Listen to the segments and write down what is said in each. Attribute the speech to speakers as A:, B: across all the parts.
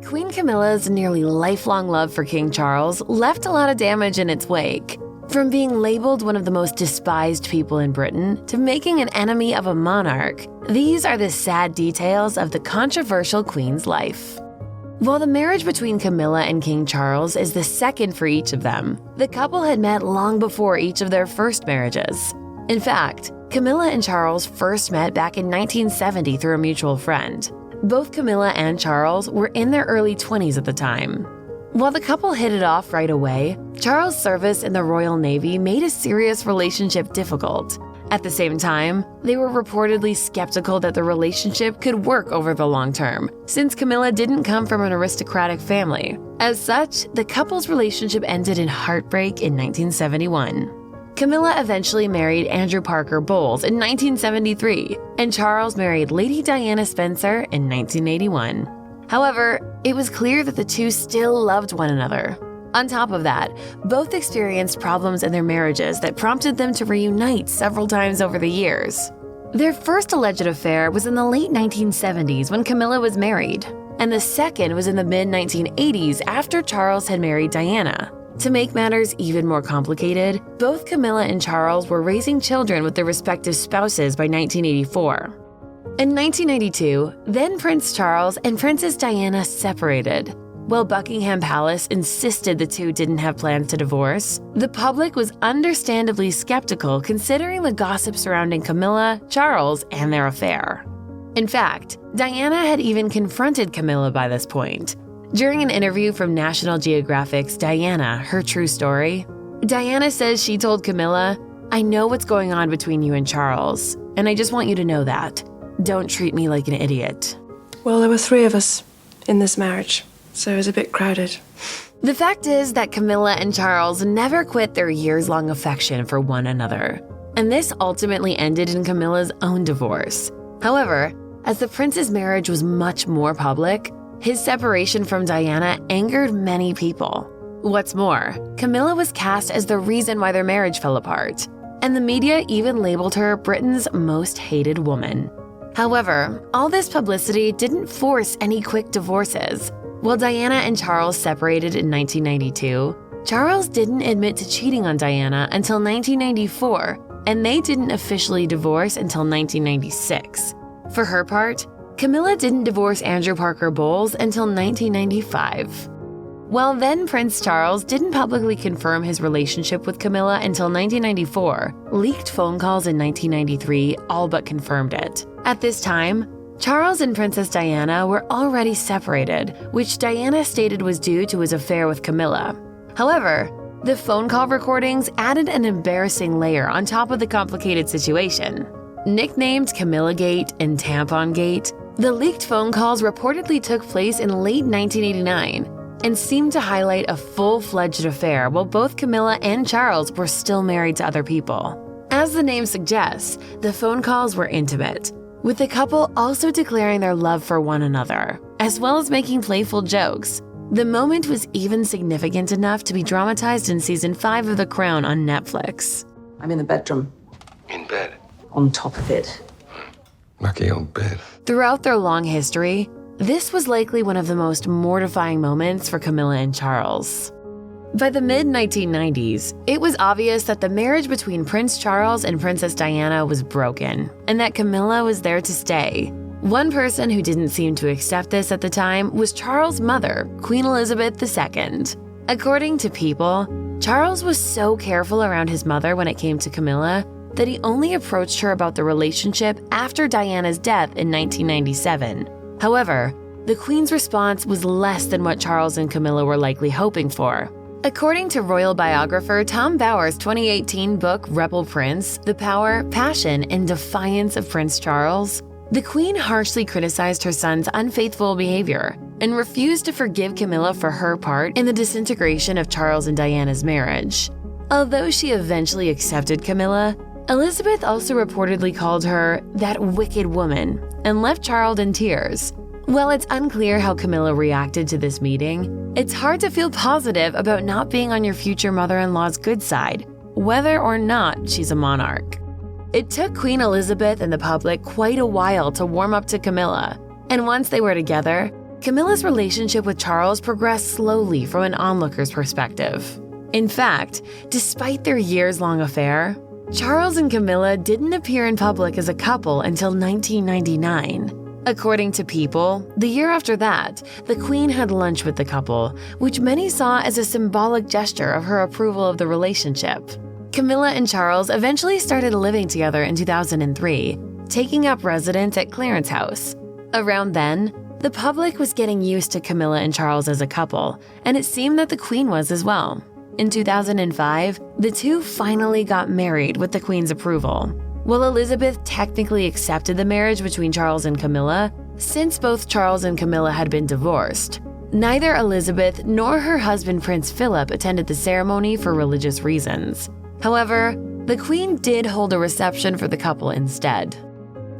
A: Queen Camilla's nearly lifelong love for King Charles left a lot of damage in its wake. From being labeled one of the most despised people in Britain to making an enemy of a monarch, these are the sad details of the controversial queen's life. While the marriage between Camilla and King Charles is the second for each of them, the couple had met long before each of their first marriages. In fact, Camilla and Charles first met back in 1970 through a mutual friend. Both Camilla and Charles were in their early 20s at the time. While the couple hit it off right away, Charles' service in the Royal Navy made a serious relationship difficult. At the same time, they were reportedly skeptical that the relationship could work over the long term, since Camilla didn't come from an aristocratic family. As such, the couple's relationship ended in heartbreak in 1971. Camilla eventually married Andrew Parker Bowles in 1973, and Charles married Lady Diana Spencer in 1981. However, it was clear that the two still loved one another. On top of that, both experienced problems in their marriages that prompted them to reunite several times over the years. Their first alleged affair was in the late 1970s when Camilla was married, and the second was in the mid-1980s after Charles had married Diana. To make matters even more complicated, both Camilla and Charles were raising children with their respective spouses by 1984. In 1992, then Prince Charles and Princess Diana separated. While Buckingham Palace insisted the two didn't have plans to divorce, the public was understandably skeptical considering the gossip surrounding Camilla, Charles, and their affair. In fact, Diana had even confronted Camilla by this point. During an interview from National Geographic's Diana, Her True Story, Diana says she told Camilla, "I know what's going on between you and Charles, and I just want you to know that. Don't treat me like an idiot."
B: Well, there were 3 of us in this marriage, so it was a bit crowded.
A: The fact is that Camilla and Charles never quit their years-long affection for one another, and this ultimately ended in Camilla's own divorce. However, as the prince's marriage was much more public, his separation from Diana angered many people. What's more, Camilla was cast as the reason why their marriage fell apart, and the media even labeled her Britain's most hated woman. However, all this publicity didn't force any quick divorces. While Diana and Charles separated in 1992, Charles didn't admit to cheating on Diana until 1994, and they didn't officially divorce until 1996. For her part, Camilla didn't divorce Andrew Parker Bowles until 1995. While then Prince Charles didn't publicly confirm his relationship with Camilla until 1994, leaked phone calls in 1993 all but confirmed it. At this time, Charles and Princess Diana were already separated, which Diana stated was due to his affair with Camilla. However, the phone call recordings added an embarrassing layer on top of the complicated situation. Nicknamed Camillagate and Tampongate, the leaked phone calls reportedly took place in late 1989 and seemed to highlight a full-fledged affair while both Camilla and Charles were still married to other people. As the name suggests, the phone calls were intimate, with the couple also declaring their love for one another, as well as making playful jokes. The moment was even significant enough to be dramatized in Season 5 of The Crown on Netflix.
C: I'm in the bedroom.
D: In bed?
C: On top of it.
D: Lucky old bed.
A: Throughout their long history, this was likely one of the most mortifying moments for Camilla and Charles. By the mid-1990s, it was obvious that the marriage between Prince Charles and Princess Diana was broken, and that Camilla was there to stay. One person who didn't seem to accept this at the time was Charles' mother, Queen Elizabeth II. According to People, Charles was so careful around his mother when it came to Camilla that he only approached her about the relationship after Diana's death in 1997. However, the Queen's response was less than what Charles and Camilla were likely hoping for. According to royal biographer Tom Bower's 2018 book Rebel Prince, The Power, Passion, and Defiance of Prince Charles, the Queen harshly criticized her son's unfaithful behavior and refused to forgive Camilla for her part in the disintegration of Charles and Diana's marriage. Although she eventually accepted Camilla, Elizabeth also reportedly called her that wicked woman and left Charles in tears. While it's unclear how Camilla reacted to this meeting, it's hard to feel positive about not being on your future mother-in-law's good side, whether or not she's a monarch. It took Queen Elizabeth and the public quite a while to warm up to Camilla, and once they were together, Camilla's relationship with Charles progressed slowly from an onlooker's perspective. In fact, despite their years-long affair, Charles and Camilla didn't appear in public as a couple until 1999. According to People, the year after that, the Queen had lunch with the couple, which many saw as a symbolic gesture of her approval of the relationship. Camilla and Charles eventually started living together in 2003, taking up residence at Clarence House. Around then, the public was getting used to Camilla and Charles as a couple, and it seemed that the Queen was as well. In 2005, the two finally got married with the Queen's approval. While Elizabeth technically accepted the marriage between Charles and Camilla, since both Charles and Camilla had been divorced, neither Elizabeth nor her husband Prince Philip attended the ceremony for religious reasons. However, the Queen did hold a reception for the couple instead.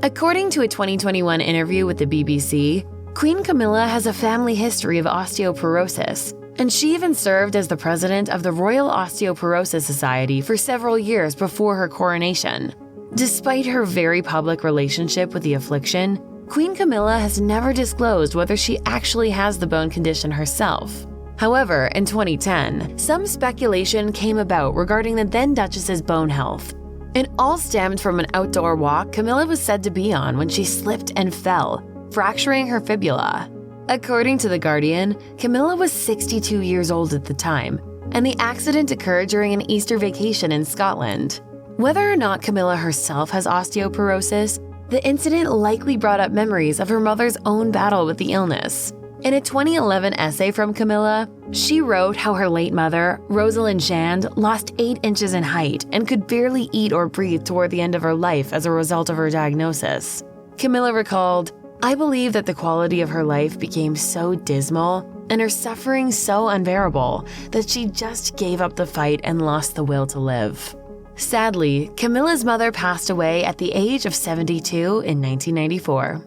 A: According to a 2021 interview with the BBC, Queen Camilla has a family history of osteoporosis, and she even served as the president of the Royal Osteoporosis Society for several years before her coronation. Despite her very public relationship with the affliction, Queen Camilla has never disclosed whether she actually has the bone condition herself. However, in 2010, some speculation came about regarding the then Duchess's bone health. It all stemmed from an outdoor walk Camilla was said to be on when she slipped and fell, fracturing her fibula. According to The Guardian, Camilla was 62 years old at the time, and the accident occurred during an Easter vacation in Scotland. Whether or not Camilla herself has osteoporosis, the incident likely brought up memories of her mother's own battle with the illness. In a 2011 essay from Camilla, she wrote how her late mother, Rosalind Shand, lost 8 inches in height and could barely eat or breathe toward the end of her life as a result of her diagnosis. Camilla recalled, "I believe that the quality of her life became so dismal and her suffering so unbearable that she just gave up the fight and lost the will to live." Sadly, Camilla's mother passed away at the age of 72 in 1994.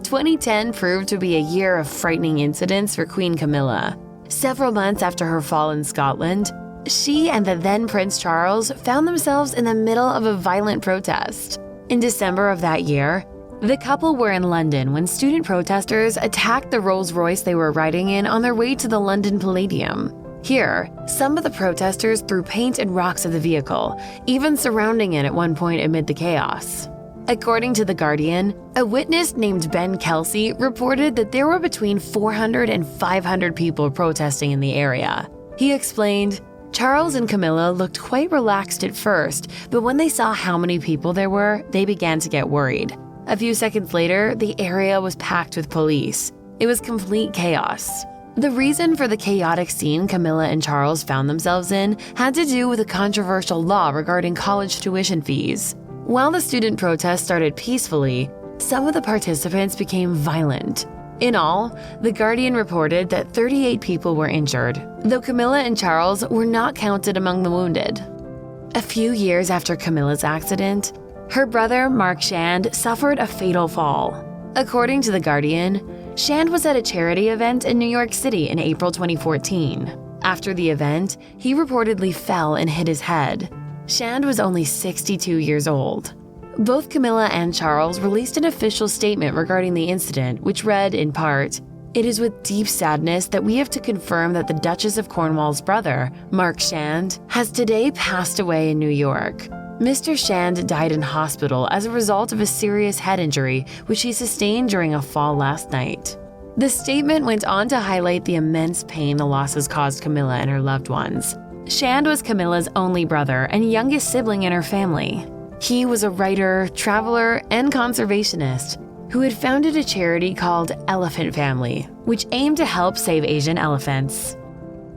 A: 2010 proved to be a year of frightening incidents for Queen Camilla. Several months after her fall in Scotland, she and the then Prince Charles found themselves in the middle of a violent protest. In December of that year, the couple were in London when student protesters attacked the Rolls-Royce they were riding in on their way to the London Palladium. Here, some of the protesters threw paint and rocks at the vehicle, even surrounding it at one point amid the chaos. According to The Guardian, a witness named Ben Kelsey reported that there were between 400 and 500 people protesting in the area. He explained, "Charles and Camilla looked quite relaxed at first, but when they saw how many people there were, they began to get worried. A few seconds later, the area was packed with police. It was complete chaos." The reason for the chaotic scene Camilla and Charles found themselves in had to do with a controversial law regarding college tuition fees. While the student protest started peacefully, some of the participants became violent. In all, The Guardian reported that 38 people were injured, though Camilla and Charles were not counted among the wounded. A few years after Camilla's accident, her brother, Mark Shand, suffered a fatal fall. According to The Guardian, Shand was at a charity event in New York City in April 2014. After the event, he reportedly fell and hit his head. Shand was only 62 years old. Both Camilla and Charles released an official statement regarding the incident, which read, in part, "It is with deep sadness that we have to confirm that the Duchess of Cornwall's brother, Mark Shand, has today passed away in New York. Mr. Shand died in hospital as a result of a serious head injury which he sustained during a fall last night." The statement went on to highlight the immense pain the losses caused Camilla and her loved ones. Shand was Camilla's only brother and youngest sibling in her family. He was a writer, traveler, and conservationist who had founded a charity called Elephant Family, which aimed to help save Asian elephants.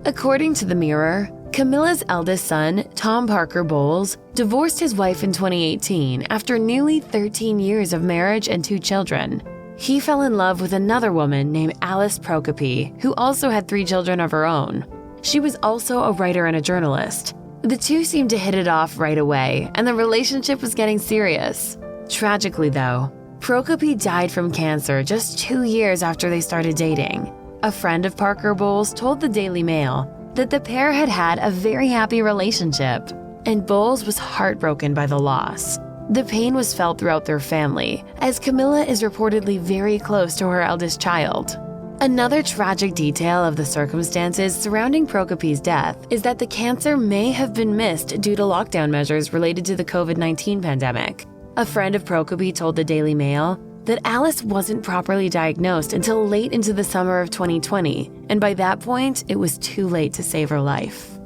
A: According to The Mirror, Camilla's eldest son, Tom Parker Bowles, divorced his wife in 2018 after nearly 13 years of marriage and 2 children. He fell in love with another woman named Alice Prokopi, who also had 3 children of her own. She was also a writer and a journalist. The two seemed to hit it off right away, and the relationship was getting serious. Tragically, though, Prokopi died from cancer just 2 years after they started dating. A friend of Parker Bowles told the Daily Mail that the pair had had a very happy relationship, and Bowles was heartbroken by the loss. The pain was felt throughout their family, as Camilla is reportedly very close to her eldest child. Another tragic detail of the circumstances surrounding Prokopi's death is that the cancer may have been missed due to lockdown measures related to the COVID-19 pandemic. A friend of Prokopi told the Daily Mail that Alice wasn't properly diagnosed until late into the summer of 2020, and by that point, it was too late to save her life.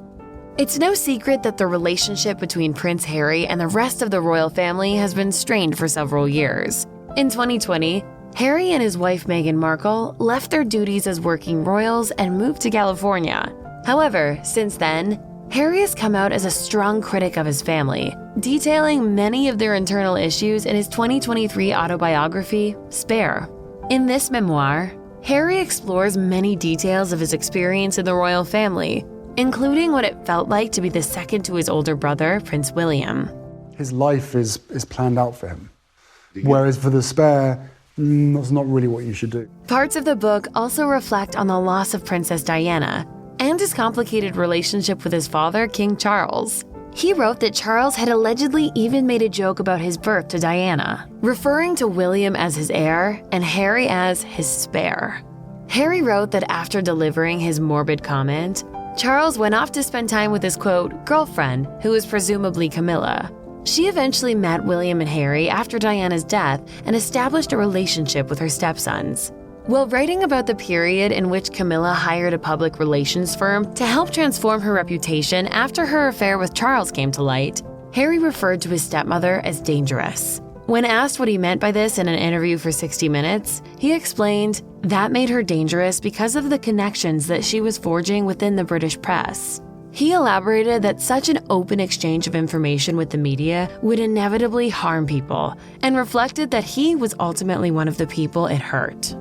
A: It's no secret that the relationship between Prince Harry and the rest of the royal family has been strained for several years. In 2020, Harry and his wife Meghan Markle left their duties as working royals and moved to California. However, since then, Harry has come out as a strong critic of his family, detailing many of their internal issues in his 2023 autobiography, Spare. In this memoir, Harry explores many details of his experience in the royal family, including what it felt like to be the second to his older brother, Prince William.
E: His life is planned out for him, whereas for the Spare, that's not really what you should do.
A: Parts of the book also reflect on the loss of Princess Diana and his complicated relationship with his father, King Charles. He wrote that Charles had allegedly even made a joke about his birth to Diana, referring to William as his heir and Harry as his spare. Harry wrote that after delivering his morbid comment, Charles went off to spend time with his, quote, girlfriend, who was presumably Camilla. She eventually met William and Harry after Diana's death and established a relationship with her stepsons. While writing about the period in which Camilla hired a public relations firm to help transform her reputation after her affair with Charles came to light, Harry referred to his stepmother as dangerous. When asked what he meant by this in an interview for 60 Minutes, he explained that made her dangerous because of the connections that she was forging within the British press. He elaborated that such an open exchange of information with the media would inevitably harm people, and reflected that he was ultimately one of the people it hurt.